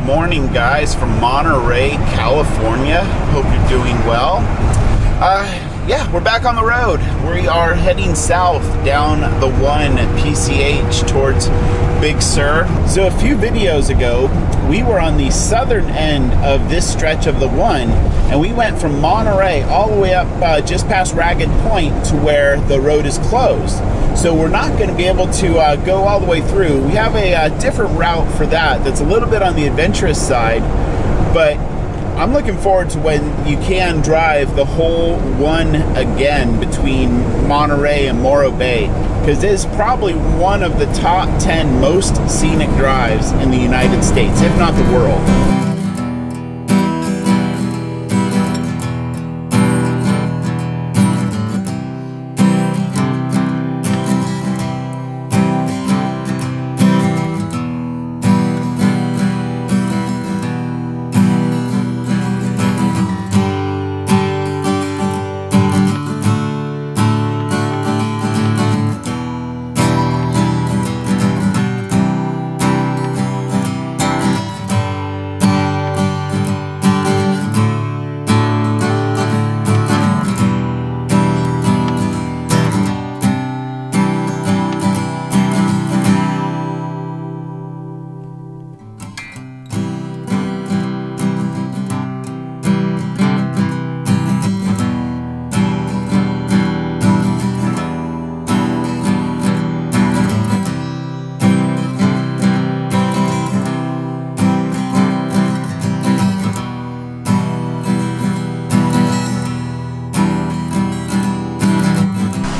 morning, guys, from Monterey, California. Hope you're doing well. Yeah, we're back on the road. We are heading south down the 1 PCH towards Big Sur. So a few videos ago, we were on the southern end of this stretch of the 1, and we went from Monterey all the way up just past Ragged Point to where the road is closed. So we're not going to be able to go all the way through. We have a different route for that that's a little bit on the adventurous side, but I'm looking forward to when you can drive the whole 1 again between Monterey and Morro Bay, because it is probably one of the top 10 most scenic drives in the United States, if not the world.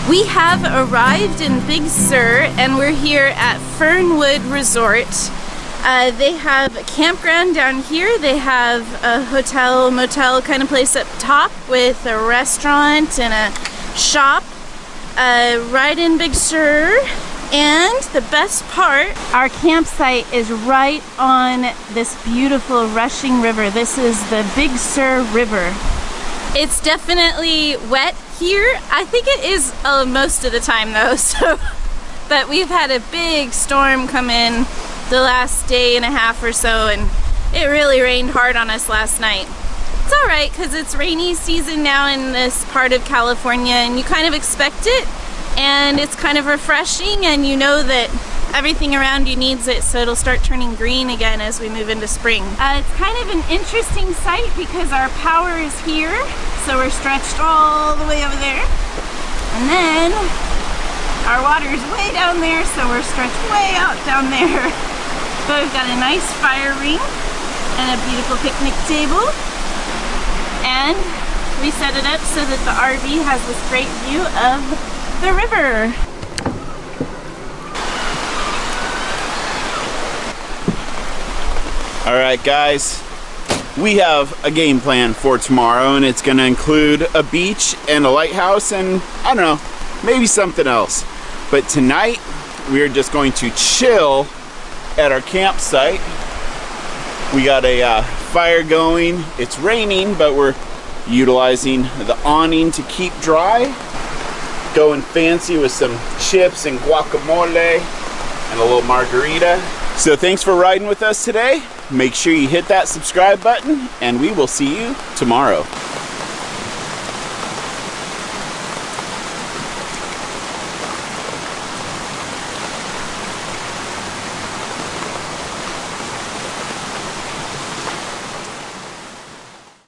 We have arrived in Big Sur and we're here at Fernwood Resort. They have a campground down here. They have a hotel, motel kind of place up top with a restaurant and a shop right in Big Sur. And the best part, our campsite is right on this beautiful rushing river. This is the Big Sur River. It's definitely wet here. I think it is most of the time though, so but we've had a big storm come in the last day and a half or so, and it really rained hard on us last night. It's alright because it's rainy season now in this part of California, and you kind of expect it, and it's kind of refreshing, and you know that everything around you needs it, so it'll start turning green again as we move into spring. It's kind of an interesting sight because our power is here, so we're stretched all the way over there, and then our water is way down there, so we're stretched way out down there. But we've got a nice fire ring and a beautiful picnic table, and we set it up so that the RV has this great view of the river. Alright guys, we have a game plan for tomorrow, and it's going to include a beach and a lighthouse and, I don't know, maybe something else. But tonight, we are just going to chill at our campsite. We got a fire going. It's raining, but we're utilizing the awning to keep dry. Going fancy with some chips and guacamole and a little margarita. So thanks for riding with us today. Make sure you hit that subscribe button, and we will see you tomorrow.